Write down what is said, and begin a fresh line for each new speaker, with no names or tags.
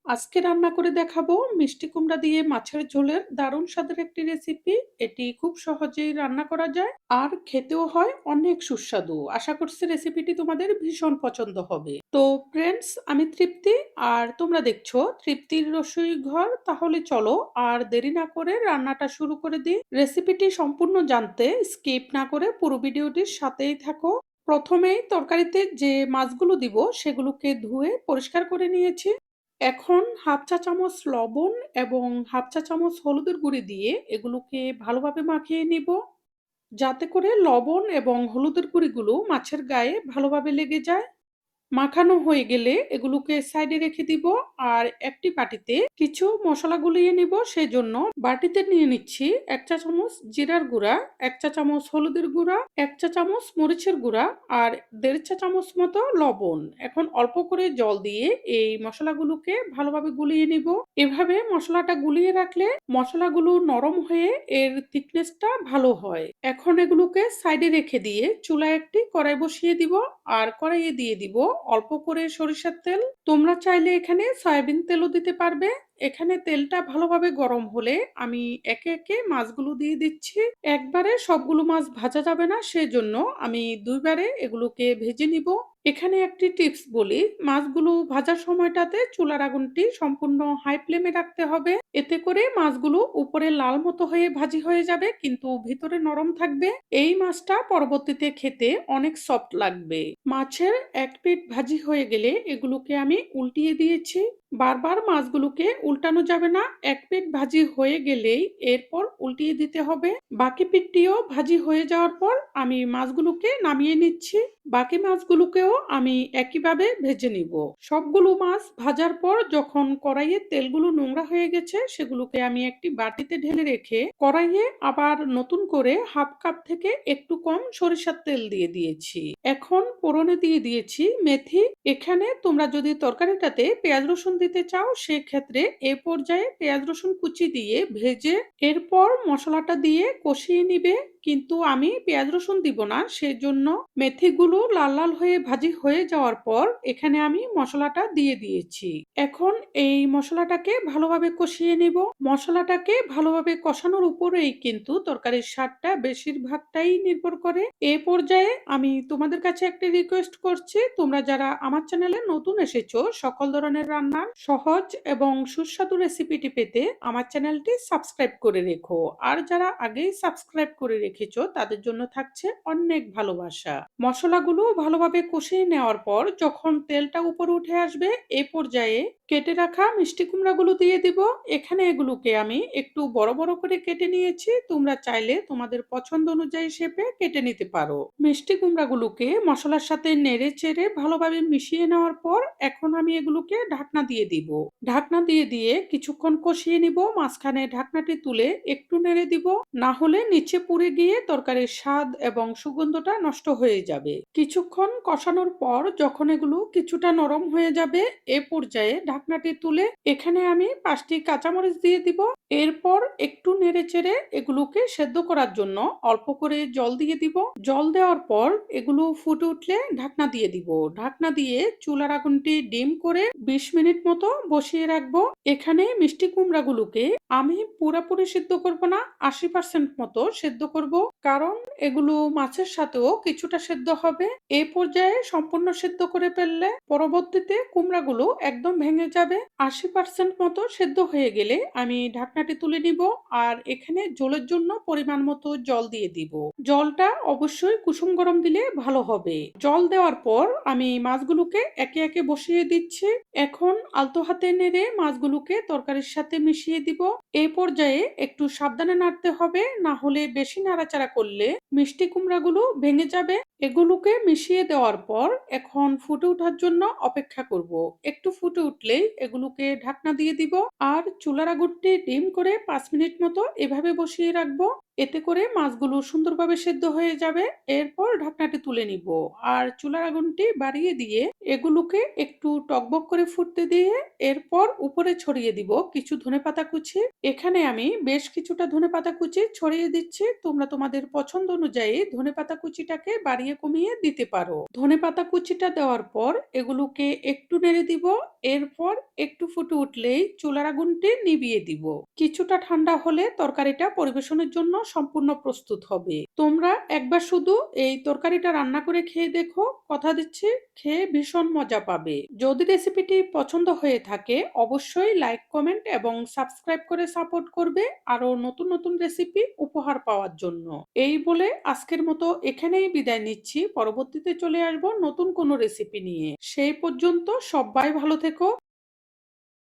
আজকে রান্না করে দেখাবো মিষ্টি কুমড়া দিয়ে মাছের ঝোলের দারুণ স্বাদের একটি রেসিপি। এটি খুব সহজেই রান্না করা যায় আর খেতেও হয় অনেক সুস্বাদু। আশা করছি রেসিপিটি তোমাদের ভীষণ পছন্দ হবে। তো ফ্রেন্ডস, আমি তৃপ্তি আর তোমরা দেখছো তৃপ্তির রসোই ঘর। তাহলে চলো আর দেরি না করে রান্নাটা শুরু করে দিই। রেসিপিটি সম্পূর্ণ জানতে স্কিপ না করে পুরো ভিডিওটির সাথেই থাকো। প্রথমেই তরকারিতে যে মাছগুলো দিব সেগুলোকে ধুয়ে পরিষ্কার করে নিয়েছি। এখন হাফ চা চামচ লবণ এবং হাফ চা চামচ হলুদের গুঁড়ি দিয়ে এগুলোকে ভালোভাবে মাখিয়ে নিব, যাতে করে লবণ এবং হলুদের গুঁড়িগুলো মাছের গায়ে ভালোভাবে লেগে যায়। মাখানো হয়ে গেলে এগুলোকে সাইডে রেখে দিব। আর একটি বাটিতে কিছু মশলা গুলিয়ে নিব। সেজন্য বাটিতে নিয়ে নিচ্ছি 1 চা চামচ জিরার গুঁড়া, 1 চা চামচ হলুদের গুঁড়া, 1 চা চামচ মরিচের গুঁড়া আর 1.5 চা চামচ মতো লবণ। এখন অল্প করে জল দিয়ে এই মশলাগুলোকে ভালোভাবে গুলিয়ে নিব। এভাবে মশলাটা গুলিয়ে রাখলে মশলাগুলো নরম হয়ে এর থিকনেসটা ভালো হয়। এখন এগুলোকে সাইডে রেখে দিয়ে চুলায় একটি কড়াই বসিয়ে দিব। আর কড়াইয়ে দিয়ে দিব অল্প করে সরিষার তেল। তোমরা চাইলে এখানে সয়াবিন তেলও দিতে পারবে। এখানে তেলটা ভালোভাবে গরম হলে আমি একে একে মাছগুলো দিয়ে দিচ্ছি। একবারে সবগুলো মাছ ভাজা যাবে না, সেজন্য আমি দুইবারে এগুলোকে ভেজে নিব। এখানে একটি টিপস বলি, মাছগুলো ভাজার সময়টাতে চুলার আগুনটি সম্পূর্ণ হাই ফ্লেমে রাখতে হবে। এতে করে মাছগুলো উপরে লাল মতো হয়ে ভাজি হয়ে যাবে, কিন্তু ভিতরে নরম থাকবে। এই মাছটা পরবর্তীতে খেতে অনেক সফট লাগবে। মাছের এক পিঠ ভাজি হয়ে গেলে এগুলোকে আমি উল্টিয়ে দিয়েছি। বারবার মাছগুলোকে উল্টানো যাবে না। এক পিঠ ভাজি হয়ে গেলেই এরপর উল্টিয়ে দিতে হবে। বাকি পিঠটিও ভাজি হয়ে যাওয়ার পর আমি মাছগুলোকে নামিয়ে নিচ্ছি। বাকি মাছগুলোকেও আমি একইভাবে ভেজে নিব। সবগুলো মাছ ভাজার পর যখন কড়াইয়ের তেলগুলো নোংরা হয়ে গেছে সেগুলোকে আমি একটি বাটিতে ঢেলে রেখে কড়াইয়ে আবার নতুন করে হাফ কাপ থেকে একটু কম সরিষার তেল দিয়ে দিয়েছি। এখন ফোড়নে দিয়ে দিয়েছি মেথি। এখানে তোমরা যদি তরকারিটাতে পেঁয়াজ রসুন দিতে চাও সেক্ষেত্রে এ পর্যায়ে পেঁয়াজ রসুন কুচি দিয়ে ভেজে এরপর মশলাটা দিয়ে কষিয়ে নিবে। কিন্তু আমি পেঁয়াজ রসুন দিব না, সেজন্য মেথিগুলো লাল লাল হয়ে ভাজি হয়ে যাওয়ার পর এখানে আমি মশলাটা দিয়ে দিয়েছি। এখন এই মশলাটাকে ভালোভাবে কষিয়ে নিব। মশলাটাকে ভালোভাবে কষানোর উপরেই কিন্তু তরকারির স্বাদটা বেশিরভাগটাই নির্ভর করে। এ পর্যায়ে আমি তোমাদের কাছে একটা রিকোয়েস্ট করছি, তোমরা যারা আমার চ্যানেলে নতুন এসেছো সকল ধরনের রান্নার সহজ এবং সুস্বাদু রেসিপিটি পেতে আমার চ্যানেলটি সাবস্ক্রাইব করে রেখো। আর যারা আগেই সাবস্ক্রাইব করে রেখেছো তাদের জন্য থাকছে অনেক ভালোবাসা। মশলাগুলো ভালোভাবে কষিয়ে নেওয়ার পর যখন তেলটা উপরে উঠে আসবে এ পর্যায়ে কেটে রাখা মিষ্টি কুমড়াগুলো দিয়ে দিব। এখানে এগুলোকে আমি একটু বড় বড় করে কেটে নিয়েছি। তোমরা চাইলে তোমাদের পছন্দ অনুযায়ী শেপে কেটে নিতে পারো। মিষ্টি কুমড়াগুলোকে মশলার সাথে নেড়ে চেড়ে ভালোভাবে মিশিয়ে নেওয়ার পর এখন আমি এগুলোকে ঢাকনা দিয়ে দিব। ঢাকনা দিয়ে দিয়ে কিছুক্ষণ কষিয়ে নিব। মাঝখানে ঢাকনাটি তুলে একটু নেড়ে দিব, না হলে নিচে পুড়ে গিয়ে তরকারির স্বাদ এবং সুগন্ধটা নষ্ট হয়ে যাবে। কিছুক্ষণ কষানোর পর যখন এগুলো কিছুটা নরম হয়ে যাবে এ পর্যায়ে ঢাকনাটি তুলে এখানে আমি 5টি কাঁচামরিচ দিয়ে দিব। এরপর একটু নেড়েচেড়ে এগুলোকে সেদ্ধ করার জন্য অল্প করে জল দিয়ে দিব। জল দেওয়ার পর এগুলো ফুটে উঠলে ঢাকনা দিয়ে দিব। ঢাকনা দিয়ে চুলার আগুনটি ডিম করে 20 মিনিট মতো বসিয়ে রাখবো। এখানে মিষ্টি কুমড়াগুলোকে আমি পুরোপুরি সিদ্ধ করব না, 80% মতো সেদ্ধ করব, কারণ এগুলো মাছের সাথেও কিছুটা সেদ্ধ হবে। এই পর্যায়ে সম্পূর্ণ সেদ্ধ করে ফেললে পরবর্তীতে কুমড়াগুলো একদম ভেঙে যাবে। 80% মতো সেদ্ধ হয়ে গেলে আমি ঢাকনাটি তুলে নিব। আর এখানে ঝোলের জন্য পরিমাণ মতো জল দিয়ে দিব। জলটা অবশ্যই কুসুম গরম দিলে ভালো হবে। জল দেওয়ার পর আমি মাছগুলোকে একে একে বসিয়ে দিচ্ছি। এখন আলতো হাতে নেড়ে মাছগুলোকে তরকারির সাথে মিশিয়ে দিব। এই পর্যায়ে একটু সাবধানে নাড়তে হবে, না হলে বেশি নাড়াচাড়া করলে মিষ্টি কুমড়াগুলো ভেঙে যাবে। এগুলোকে মিশিয়ে দেওয়ার পর এখন ফুটে ওঠার জন্য অপেক্ষা করব। একটু ফুটে উঠলেই এগুলোকে ঢাকনা দিয়ে দিব। আর চুলার আগুনটি ডিম করে 5 মিনিট মতো এভাবে বসিয়ে রাখবো। এতে করে মাছগুলো সুন্দরভাবে সেদ্ধ হয়ে যাবে। এরপর ঢাকনাটি তুলে নিব। আর চুলার আগুনটি বাড়িয়ে দিয়ে এগুলোকে একটু টকবক করে ফুটতে দিয়ে এরপর উপরে ছড়িয়ে দিব কিছু ধনেপাতা কুচি। এখানে আমি বেশ কিছুটা ধনেপাতা কুচি ছড়িয়ে দিচ্ছি। তোমরা তোমাদের পছন্দ অনুযায়ী ধনেপাতা কুচিটাকে বাড়িয়ে কমিয়ে দিতে পারো। ধনেপাতা কুচিটা দেওয়ার পর এগুলোকে একটু নেড়ে দিব। এরপর একটু ফুটে উঠলেই চুলার আগুনটি নিভিয়ে দিব। কিছুটা ঠান্ডা হলে তরকারিটা পরিবেশনের জন্য সম্পূর্ণ প্রস্তুত হবে। তোমরা একবার শুধু এই তরকারিটা রান্না করে খেয়ে দেখো, কথা দিচ্ছি খেয়ে ভীষণ মজা পাবে। যদি রেসিপিটি পছন্দ হয়ে থাকে অবশ্যই লাইক, কমেন্ট এবং সাবস্ক্রাইব করে সাপোর্ট করবে আরো নতুন নতুন রেসিপি উপহার পাওয়ার জন্য। এই বলে আজকের মতো এখানেই বিদায় নিচ্ছি। পরবর্তীতে চলে আসবো নতুন কোনো রেসিপি নিয়ে। সেই পর্যন্ত সবাই ভালো থেকো।